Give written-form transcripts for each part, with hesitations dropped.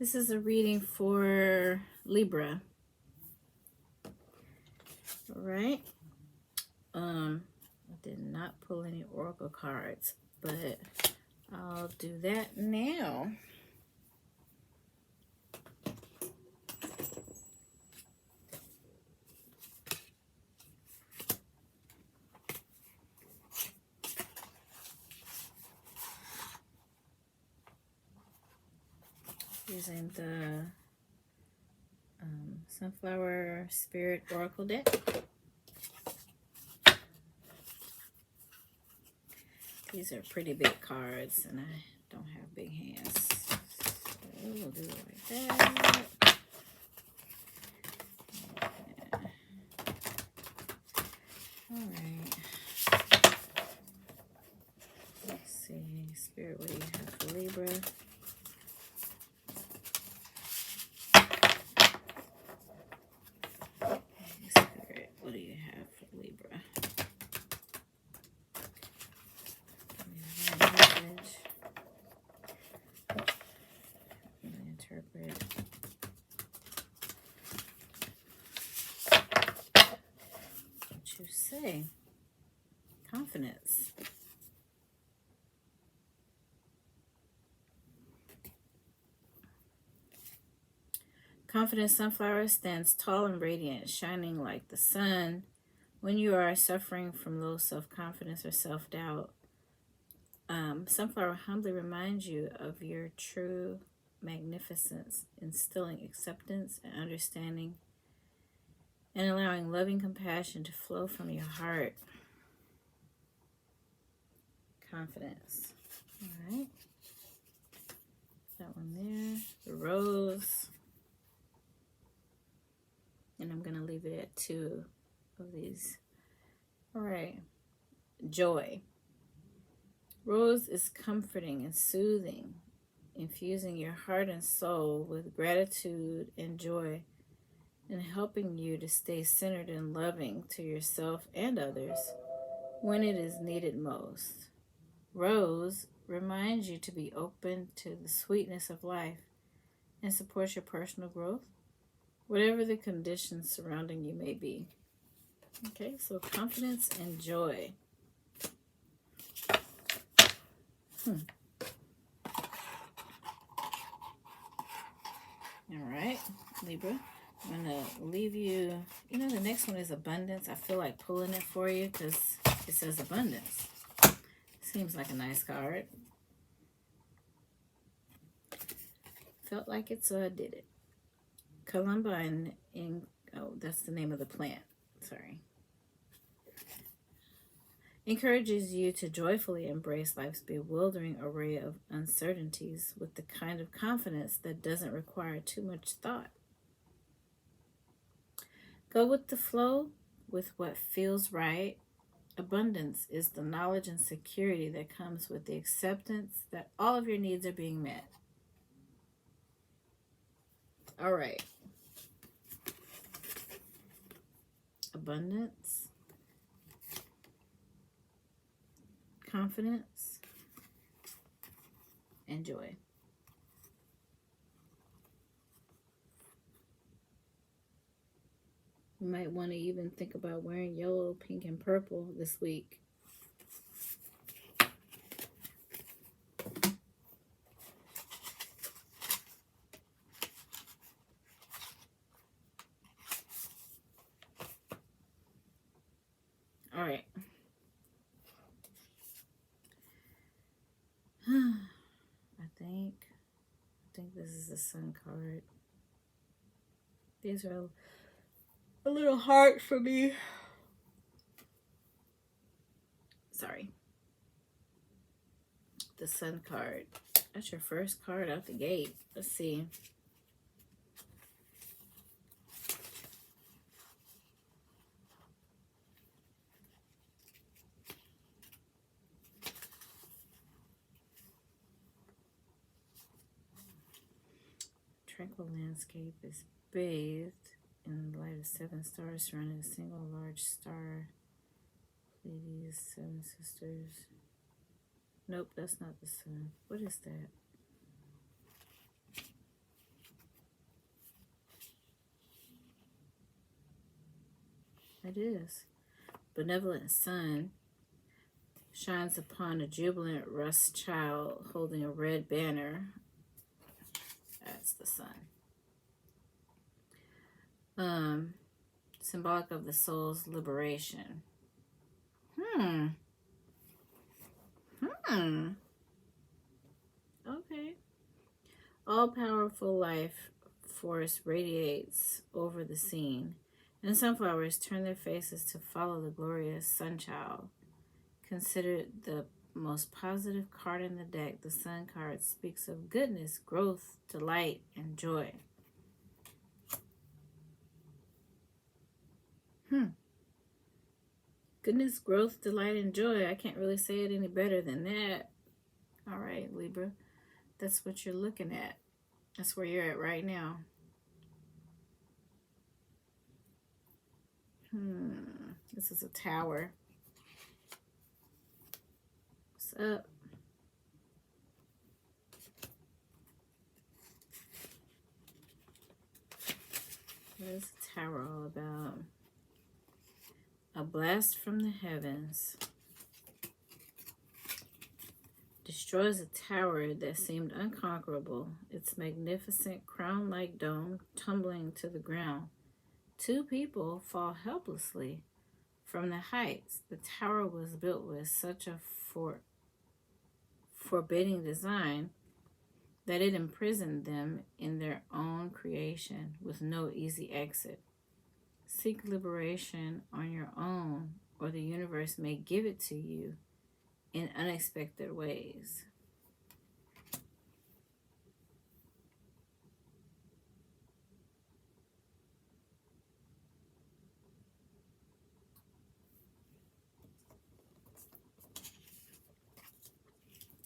This is a reading for Libra. All right. I did not pull any oracle cards, but I'll do that now. Using the Sunflower Spirit Oracle deck. These are pretty big cards, and I don't have big hands. So we'll do it like that. All right. Let's see. Spirit, what do you have for Libra? Spirit, what do you have for Libra? Interpret. What you say? Confidence. Confident sunflower stands tall and radiant, shining like the sun. When you are suffering from low self-confidence or self-doubt, sunflower humbly reminds you of your true magnificence, instilling acceptance and understanding, and allowing loving compassion to flow from your heart. Confidence. All right. That one there. The rose. And I'm going to leave it at 2 of these. All right. Joy. Rose is comforting and soothing, infusing your heart and soul with gratitude and joy, and helping you to stay centered and loving to yourself and others when it is needed most. Rose reminds you to be open to the sweetness of life and support your personal growth, whatever the conditions surrounding you may be. Okay, so confidence and joy. All right, Libra. I'm going to leave you, the next one is abundance. I feel like pulling it for you because it says abundance. Seems like a nice card. Felt like it, so I did it. Columbine, that's the name of the plant. Sorry. Encourages you to joyfully embrace life's bewildering array of uncertainties with the kind of confidence that doesn't require too much thought. Go with the flow with what feels right. Abundance is the knowledge and security that comes with the acceptance that all of your needs are being met. All right. Abundance. Confidence. And joy. You might want to even think about wearing yellow, pink, and purple this week. All right. I think this is the Sun card. These are a little hard for me. Sorry. The Sun card. That's your first card out the gate. Let's see. Tranquil landscape is bathed in the light of 7 stars surrounding a single large star. Pleiades, 7 sisters. Nope, that's not the sun. What is that? It is. Benevolent sun shines upon a jubilant rust child holding a red banner. That's the sun. Symbolic of the soul's liberation. Okay. All-powerful life force radiates over the scene, and sunflowers turn their faces to follow the glorious sunchild. Considered the most positive card in the deck, the sun card speaks of goodness, growth, delight, and joy. Goodness, growth, delight, and joy. I can't really say it any better than that. All right, Libra. That's what you're looking at. That's where you're at right now. This is a tower. What's up? What is the tower all about? A blast from the heavens destroys a tower that seemed unconquerable, its magnificent crown-like dome tumbling to the ground. 2 people fall helplessly from the heights. The tower was built with such a forbidding design that it imprisoned them in their own creation with no easy exit. Seek liberation on your own, or the universe may give it to you in unexpected ways.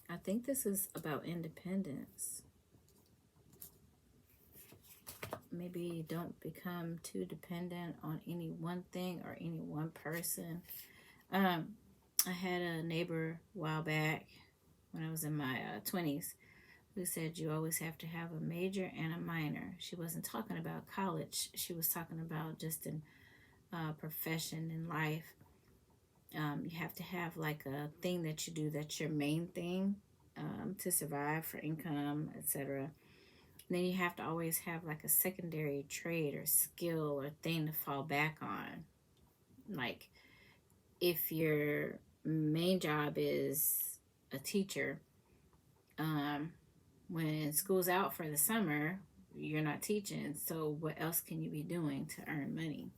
I think this is about independence. Maybe don't become too dependent on any one thing or any one person. I had a neighbor a while back when I was in my 20s who said you always have to have a major and a minor. She wasn't talking about college. She was talking about just in profession in life. You have to have like a thing that you do that's your main thing to survive, for income, etc. Then you have to always have like a secondary trade or skill or thing to fall back on. Like if your main job is a teacher, when school's out for the summer, you're not teaching. So what else can you be doing to earn money?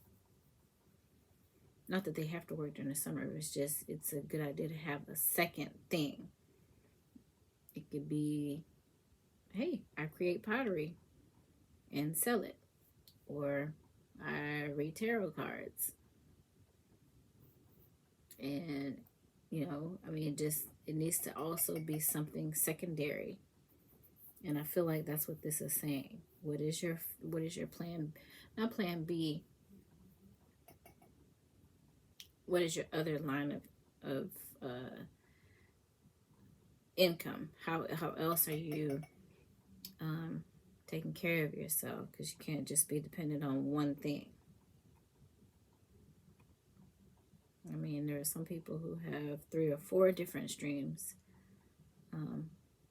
Not that they have to work during the summer. It's a good idea to have a second thing. It could be, hey, I create pottery and sell it. Or I read tarot cards. And, it needs to also be something secondary. And I feel like that's what this is saying. What is your plan? Not plan B. What is your other line of income? How else are you taking care of yourself? Because you can't just be dependent on one thing. There are some people who have 3 or 4 different streams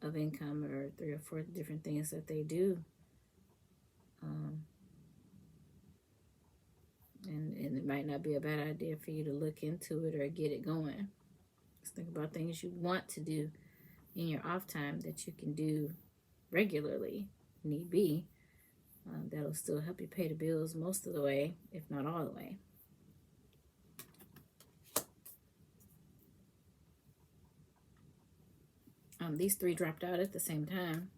of income, or 3 or 4 different things that they do. And it might not be a bad idea for you to look into it or get it going. Just think about things you want to do in your off time that you can do regularly, need be. That'll still help you pay the bills most of the way, if not all the way. These 3 dropped out at the same time.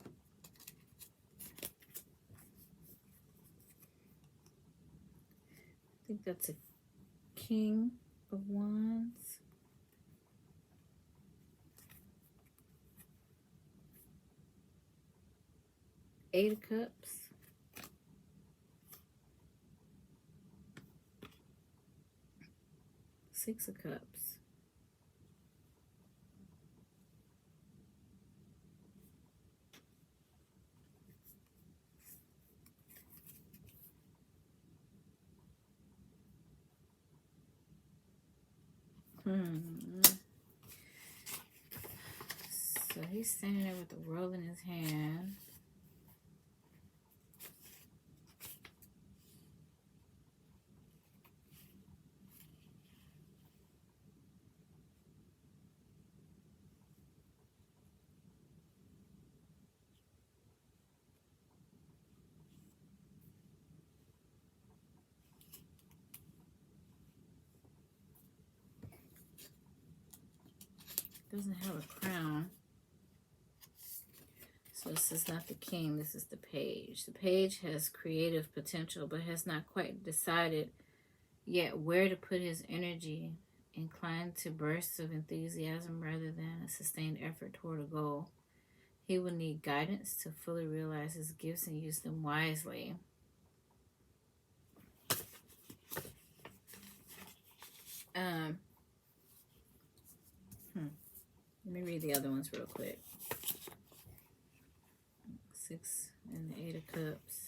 I think that's a King of Wands. Eight of Cups. Six of Cups. So he's standing there with the world in his hand. Doesn't have a crown. So this is not the king, this is the page. The page has creative potential, but has not quite decided yet where to put his energy, inclined to bursts of enthusiasm rather than a sustained effort toward a goal. He will need guidance to fully realize his gifts and use them wisely. Let me read the other ones real quick. 6 and the 8 of Cups.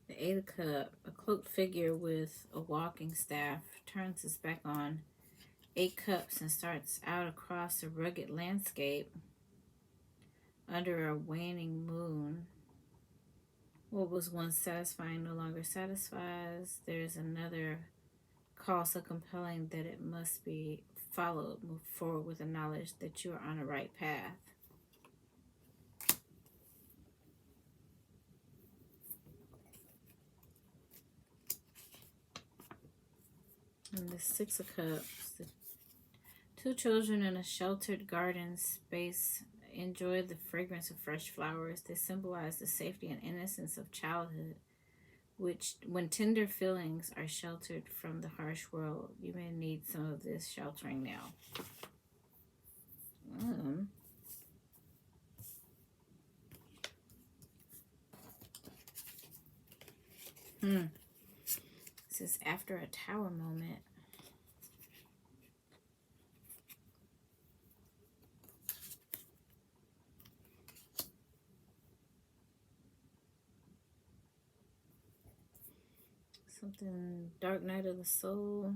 The 8 of Cups, a cloaked figure with a walking staff, turns his back on 8 Cups and starts out across a rugged landscape under a waning moon. What was once satisfying no longer satisfies. There's another call so compelling that it must be followed. Move forward with the knowledge that you are on the right path. And the 6 of Cups, the 2 children in a sheltered garden space enjoy the fragrance of fresh flowers. They symbolize the safety and innocence of childhood, which, when tender feelings are sheltered from the harsh world, you may need some of this sheltering now. This is after a tower moment. Something, dark night of the soul.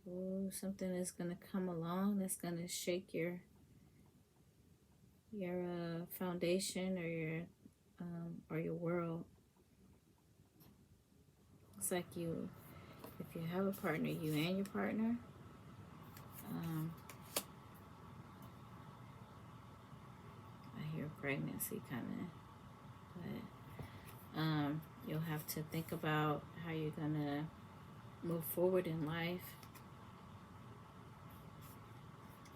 Ooh, something is going to come along that's going to shake your foundation or your world. It's like you, if you have a partner, you and your partner. I hear pregnancy coming, but you'll have to think about how you're gonna move forward in life.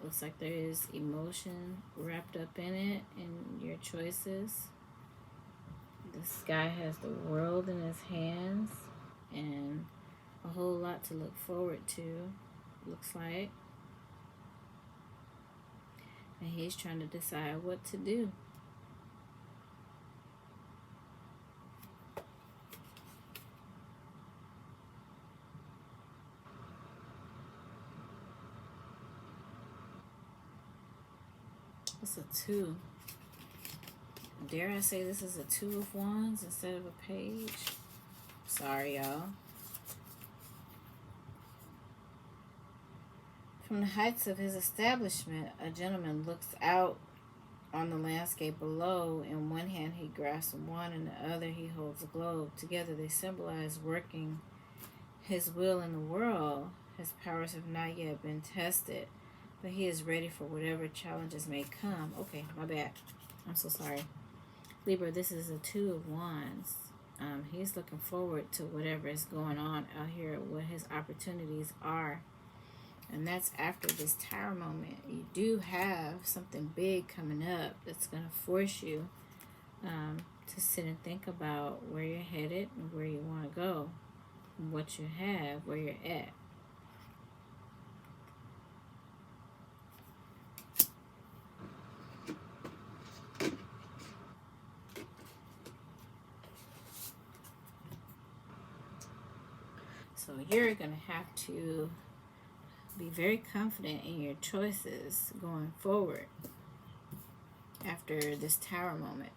Looks like there is emotion wrapped up in it, in your choices. This guy has the world in his hands and a whole lot to look forward to, looks like. And he's trying to decide what to do. It's a 2. Dare I say this is a 2 of Wands instead of a page? Sorry, y'all. From the heights of his establishment, a gentleman looks out on the landscape below. In one hand he grasps a wand, in the other he holds a globe. Together they symbolize working his will in the world. His powers have not yet been tested, but he is ready for whatever challenges may come. Okay, my bad. I'm so sorry. Libra, this is a 2 of Wands. He's looking forward to whatever is going on out here, what his opportunities are. And that's after this tower moment. You do have something big coming up that's going to force you to sit and think about where you're headed and where you want to go, and what you have, where you're at. So you're going to have to be very confident in your choices going forward after this Tower moment.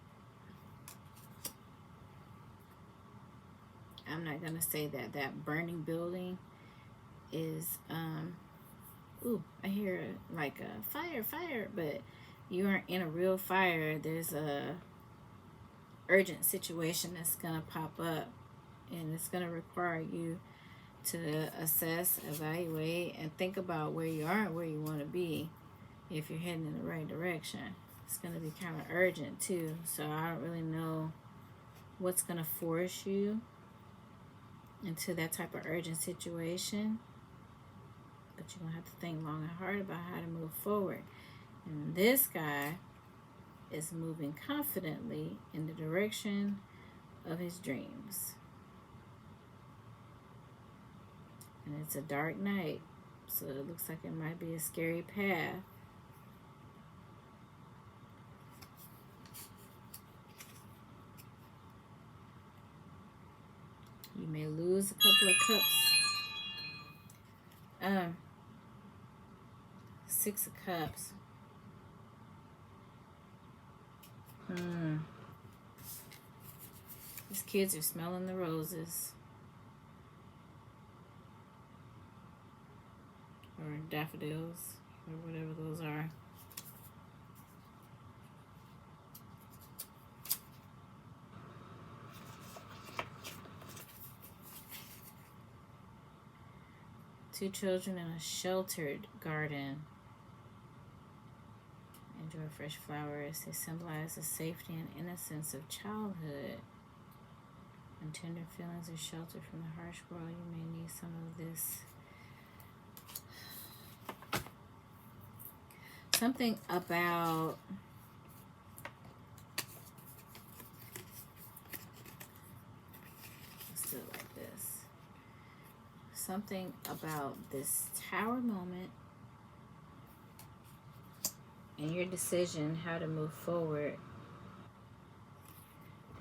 I'm not going to say that that burning building is, ooh, I hear like a fire, but you aren't in a real fire. There's a urgent situation that's going to pop up, and it's going to require you to assess, evaluate, and think about where you are and where you want to be if you're heading in the right direction. It's going to be kind of urgent too, so I don't really know what's going to force you into that type of urgent situation, but you're going to have to think long and hard about how to move forward. And this guy is moving confidently in the direction of his dreams. And it's a dark night, so it looks like it might be a scary path. You may lose a couple of cups. 6 of Cups. These kids are smelling the roses. Or daffodils, or whatever those are. Two children in a sheltered garden. Enjoy fresh flowers. They symbolize the safety and innocence of childhood. And tender feelings are sheltered from the harsh world. You may need some of this. Something about let's do it like this. Something about this Tower moment and your decision how to move forward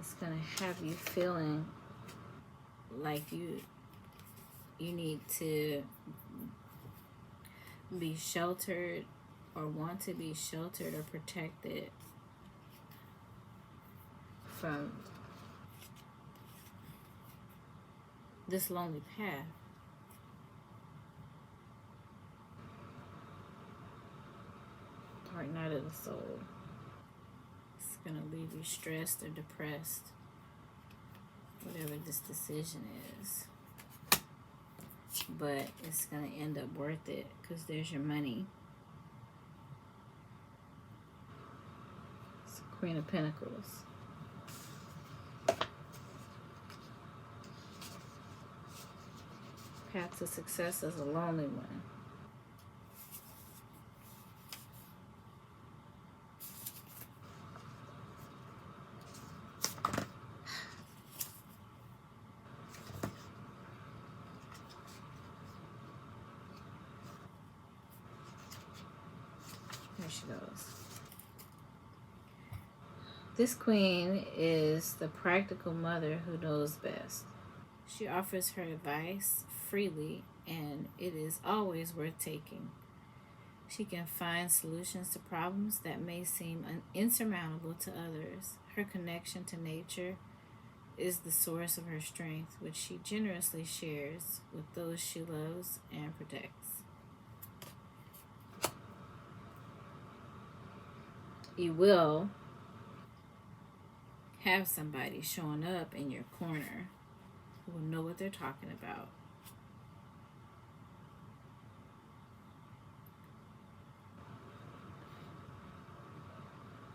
is going to have you feeling like you need to be sheltered or want to be sheltered or protected from this lonely path. Dark night of the soul. It's going to leave you stressed or depressed, whatever this decision is. But it's going to end up worth it because there's your money. It's the Queen of Pentacles. Path to success is a lonely one. There she goes. This queen is the practical mother who knows best. She offers her advice freely, and it is always worth taking. She can find solutions to problems that may seem insurmountable to others. Her connection to nature is the source of her strength, which she generously shares with those she loves and protects. You will have somebody showing up in your corner who will know what they're talking about.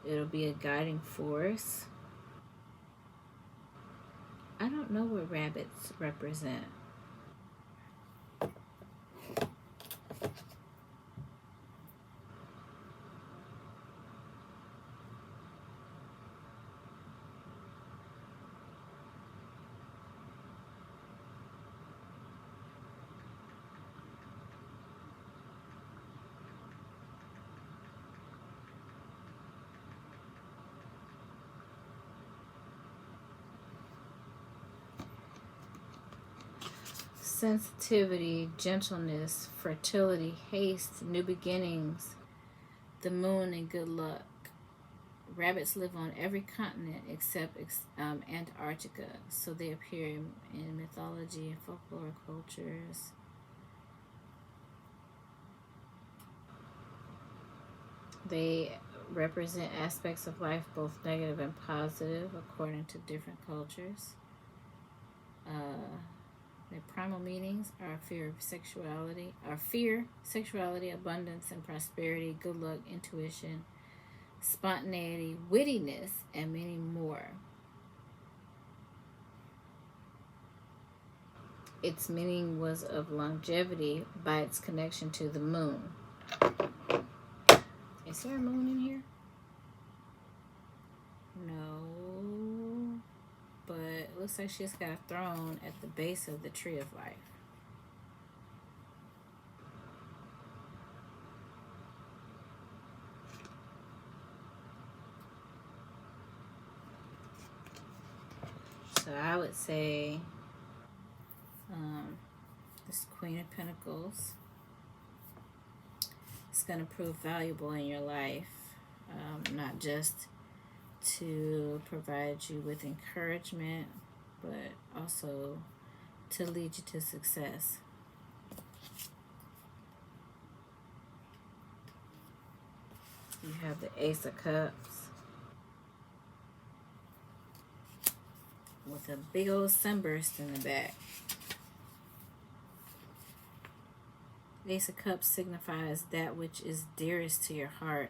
It'll be a guiding force. I don't know what rabbits represent. sensitivity, gentleness, fertility, haste, new beginnings, the moon, and good luck. Rabbits live on every continent except Antarctica, so they appear in mythology and folklore cultures. They represent aspects of life, both negative and positive, according to different cultures. Their primal meanings are fear, sexuality, abundance and prosperity, good luck, intuition, spontaneity, wittiness, and many more. Its meaning was of longevity by its connection to the moon. Is there a moon in here? No. But it looks like she's got a throne at the base of the tree of life. So I would say this Queen of Pentacles is going to prove valuable in your life, not just to provide you with encouragement, but also to lead you to success. You have the Ace of Cups with a big old sunburst in the back. The Ace of Cups signifies that which is dearest to your heart.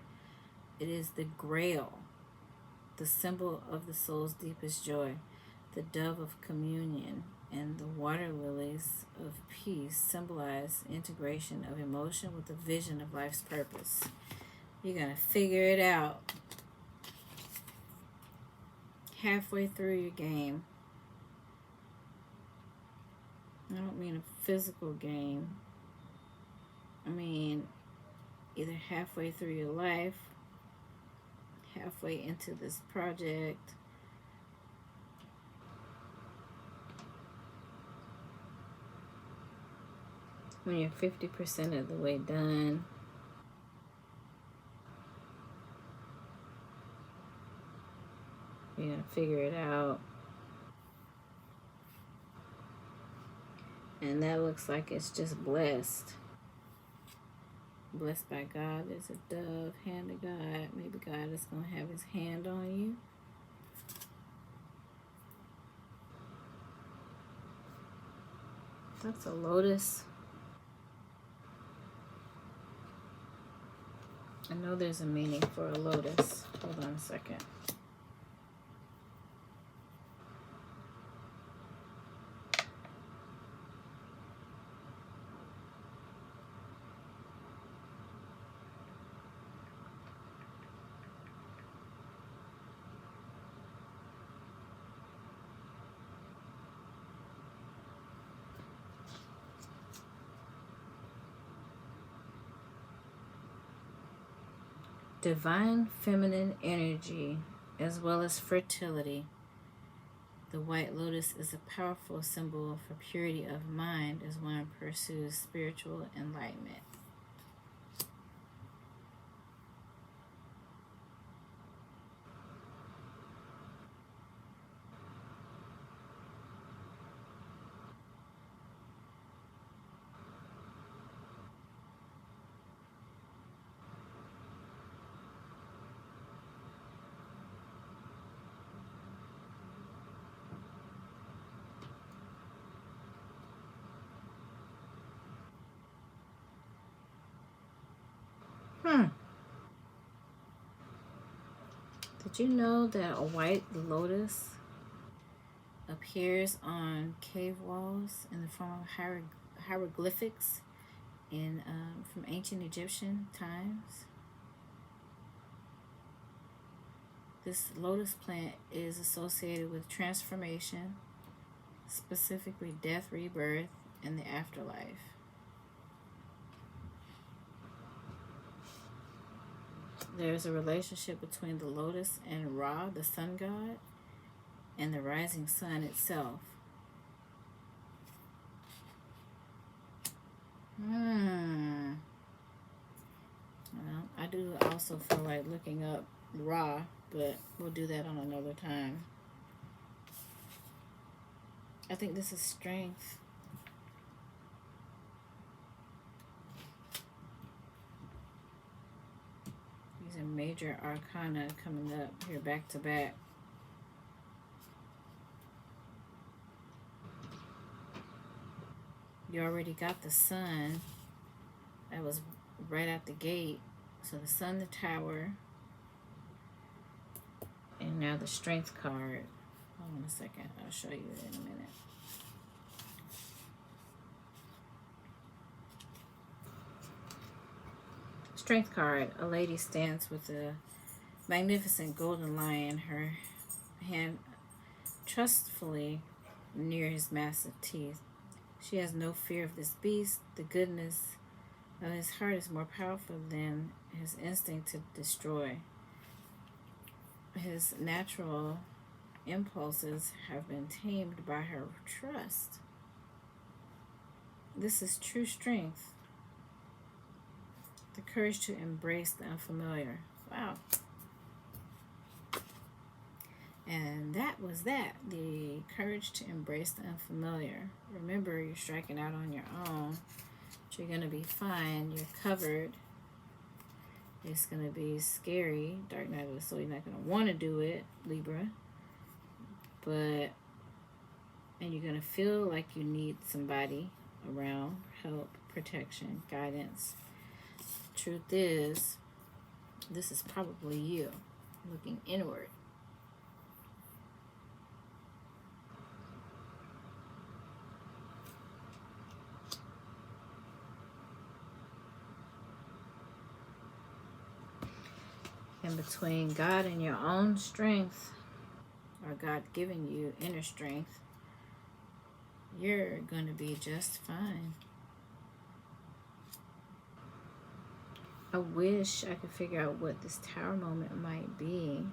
It is the Grail, the symbol of the soul's deepest joy. The dove of communion and the water lilies of peace symbolize integration of emotion with the vision of life's purpose. You're going to figure it out halfway through your game. I don't mean a physical game. I mean either halfway through your life, halfway into this project, when you're 50% of the way done. You're going to figure it out. And that looks like it's just blessed. Blessed by God. There's a dove, hand of God. Maybe God is going to have his hand on you. That's a lotus. I know there's a meaning for a lotus. Hold on a second. Divine feminine energy as well as fertility. The white lotus is a powerful symbol for purity of mind as one pursues spiritual enlightenment. Did you know that a white lotus appears on cave walls in the form of hieroglyphics from ancient Egyptian times? This lotus plant is associated with transformation, specifically death, rebirth, and the afterlife. There's a relationship between the lotus and Ra, the sun god, and the rising sun itself. also feel like looking up Ra, but we'll do that on another time. I think this is strength. These are major arcana coming up here back to back. You already got the sun. That was right out the gate. So the sun, the tower, and now the strength card. Hold on a second. I'll show you in a minute. Strength card. A lady stands with a magnificent golden lion, her hand trustfully near his massive teeth. She has no fear of this beast. The goodness of his heart is more powerful than his instinct to destroy. His natural impulses have been tamed by her trust. This is true strength. The courage to embrace the unfamiliar. Wow. And that was that. The courage to embrace the unfamiliar. Remember, you're striking out on your own. But you're going to be fine. You're covered. It's going to be scary. Dark night of the soul. You're not going to want to do it, Libra. But, and you're going to feel like you need somebody around. Help, protection, guidance. Truth is, this is probably you looking inward. And between God and your own strength, or God giving you inner strength, you're going to be just fine. I wish I could figure out what this tower moment might be.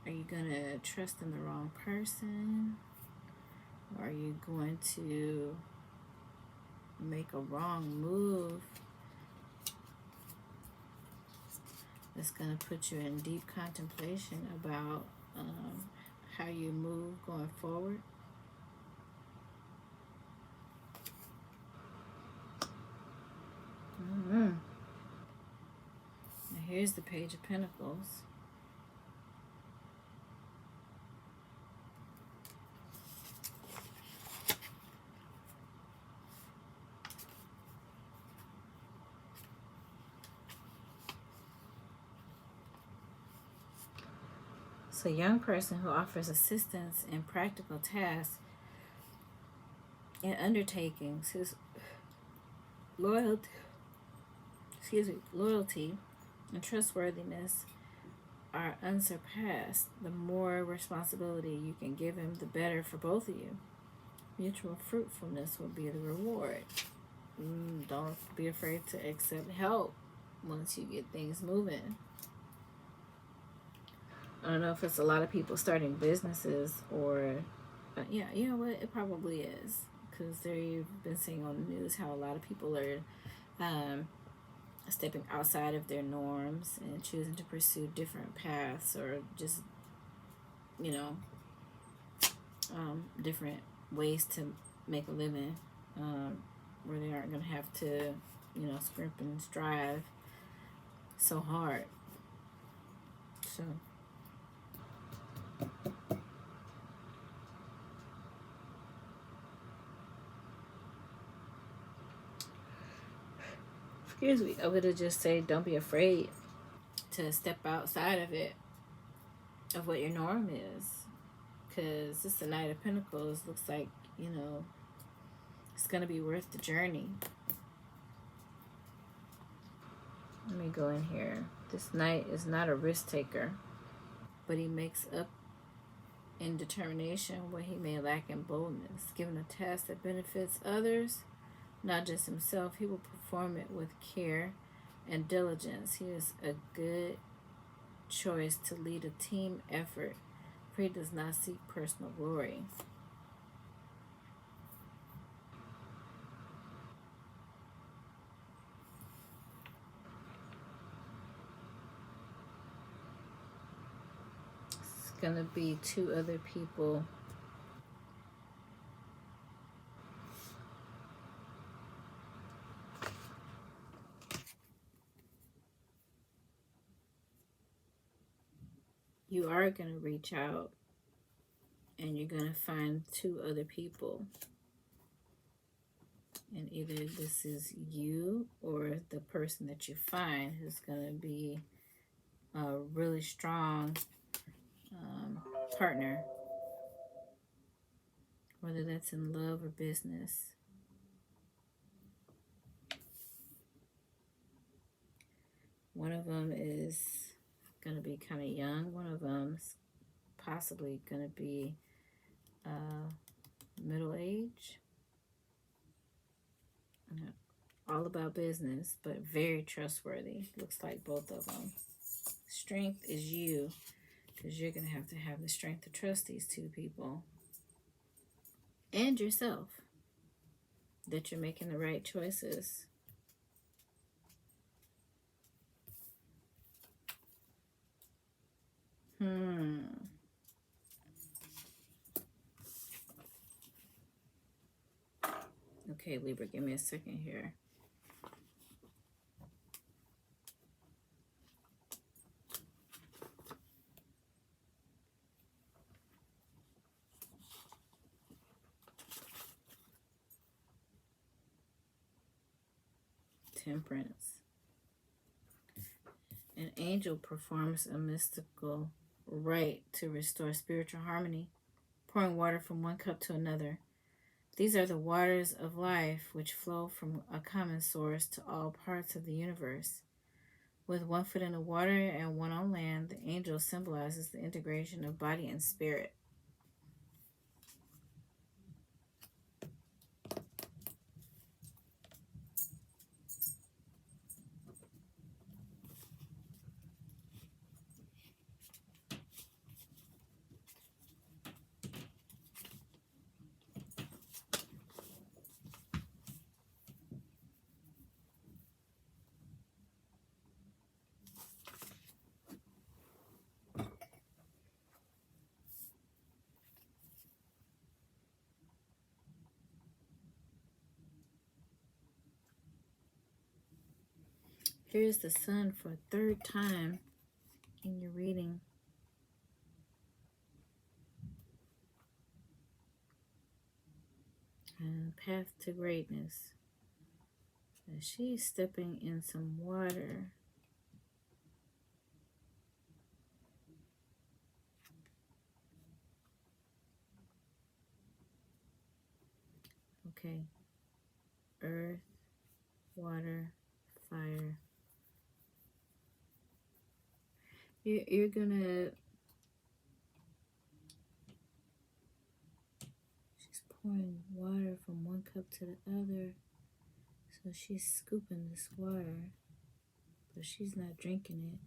Are you going to trust in the wrong person? Or are you going to make a wrong move that's going to put you in deep contemplation about how you move going forward? Now here's the Page of Pentacles. So a young person who offers assistance in practical tasks and undertakings, his loyalty and trustworthiness are unsurpassed. The more responsibility you can give him, the better for both of you. Mutual fruitfulness will be the reward. Don't be afraid to accept help once you get things moving. I don't know if it's a lot of people starting businesses or, yeah, you know what? It probably is. Because you've been seeing on the news how a lot of people are stepping outside of their norms and choosing to pursue different paths or just, you know, different ways to make a living where they aren't going to have to, you know, scrimp and strive so hard. So excuse me, I would have just say don't be afraid to step outside of it, of what your norm is, because it's the Knight of Pentacles. Looks like, you know, it's going to be worth the journey. Let me go in here. This Knight is not a risk taker, but he makes up in determination what he may lack in boldness. Given a task that benefits others, not just himself, he will perform it with care and diligence. He is a good choice to lead a team effort, for he does not seek personal glory. going to be 2 other people. You are going to reach out and you're going to find 2 other people. And either this is you or the person that you find who's going to be a really strong partner, whether that's in love or business. One of them is going to be kind of young. One of them's possibly going to be middle age. All about business, but very trustworthy. Looks like both of them. Strength is you, because you're going to have the strength to trust these 2 people. And yourself. That you're making the right choices. Okay, Libra, give me a second here. Temperance. An angel performs a mystical rite to restore spiritual harmony, pouring water from one cup to another. These are the waters of life which flow from a common source to all parts of the universe. With 1 foot in the water and 1 on land, the angel symbolizes the integration of body and spirit. Here's the sun for a 3rd time in your reading. And path to greatness. And she's stepping in some water. Okay. Earth, water, fire. You're gonna... She's pouring water from 1 cup to the other. So she's scooping this water, but she's not drinking it.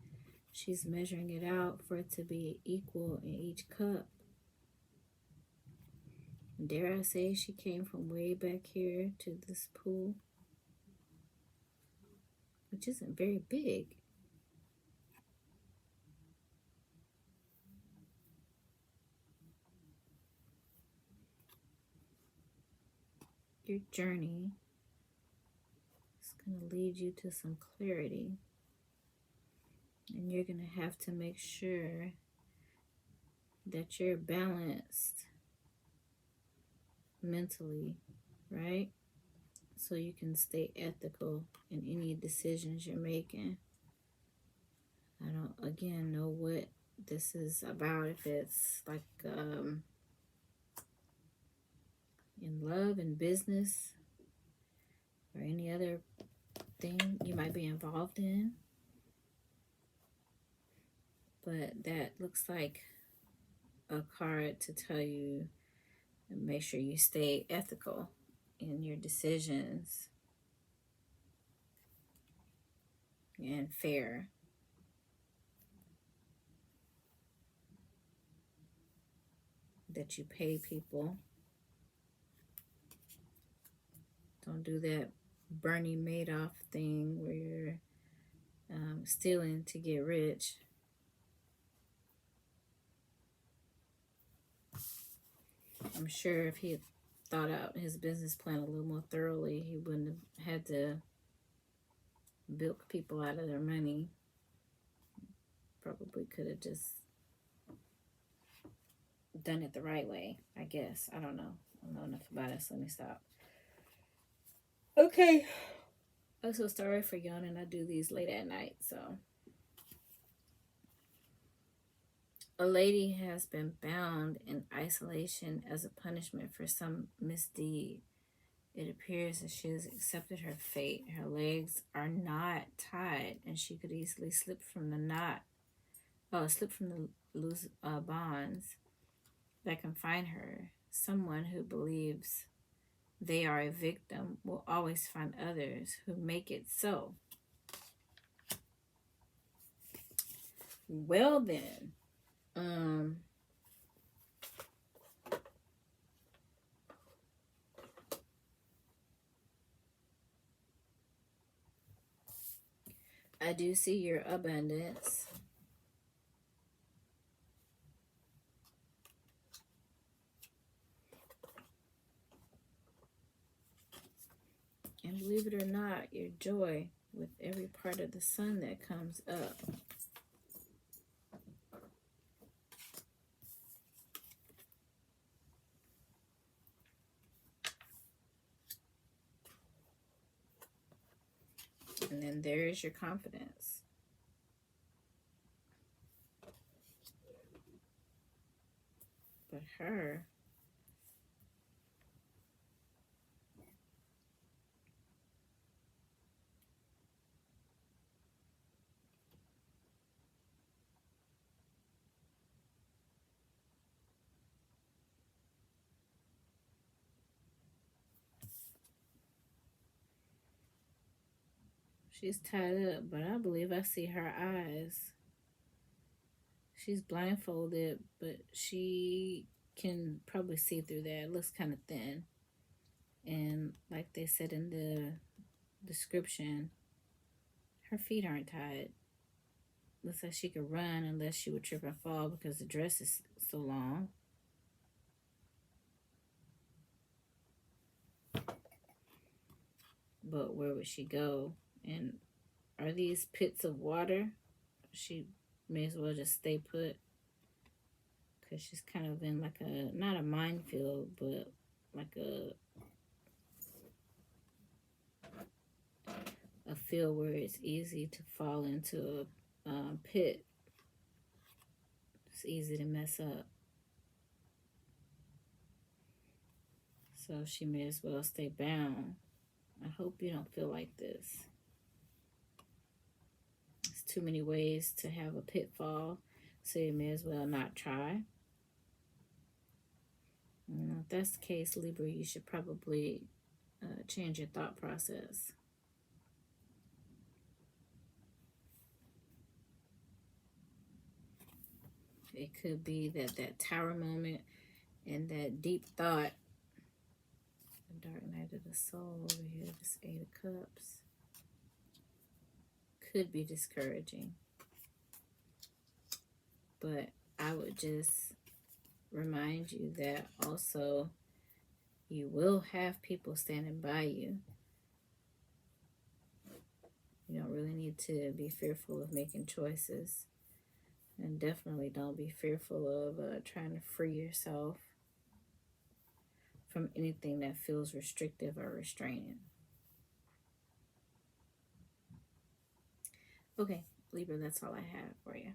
She's measuring it out for it to be equal in each cup. And dare I say she came from way back here to this pool, which isn't very big. Your journey is going to lead you to some clarity. And you're going to have to make sure that you're balanced mentally, right? So you can stay ethical in any decisions you're making. I don't, again, know what this is about. If it's like in love and business or any other thing you might be involved in. But that looks like a card to tell you and make sure you stay ethical in your decisions and fair. That you pay people. Don't do that Bernie Madoff thing where you're stealing to get rich. I'm sure if he had thought out his business plan a little more thoroughly, he wouldn't have had to bilk people out of their money. Probably could have just done it the right way, I guess. I don't know. I don't know enough about it, so let me stop. Okay. I'm so sorry for yawning. I do these late at night, so. A lady has been bound in isolation as a punishment for some misdeed. It appears that she has accepted her fate. Her legs are not tied, and she could easily slip from the loose bonds that confine her. Someone who believes they are a victim will always find others who make it so. Well then, I do see your abundance. And believe it or not, your joy with every part of the sun that comes up. And then there's your confidence. But her, she's tied up, but I believe I see her eyes. She's blindfolded, but she can probably see through that. It looks kind of thin. And like they said in the description, her feet aren't tied. Looks like she could run unless she would trip and fall because the dress is so long. But where would she go? And are these pits of water? She may as well just stay put, because she's kind of in like a, not a minefield, but like a field where it's easy to fall into a pit. It's easy to mess up. So she may as well stay bound. I hope you don't feel like this. There's too many ways to have a pitfall, so you may as well not try. If that's the case, Libra, you should probably change your thought process. It could be that tower moment and that deep thought. The Dark Night of the Soul over here, this 8 of Cups, could be discouraging. But I would just remind you that also you will have people standing by you. You don't really need to be fearful of making choices. And definitely don't be fearful of trying to free yourself from anything that feels restrictive or restraining. Okay, Libra, that's all I have for you.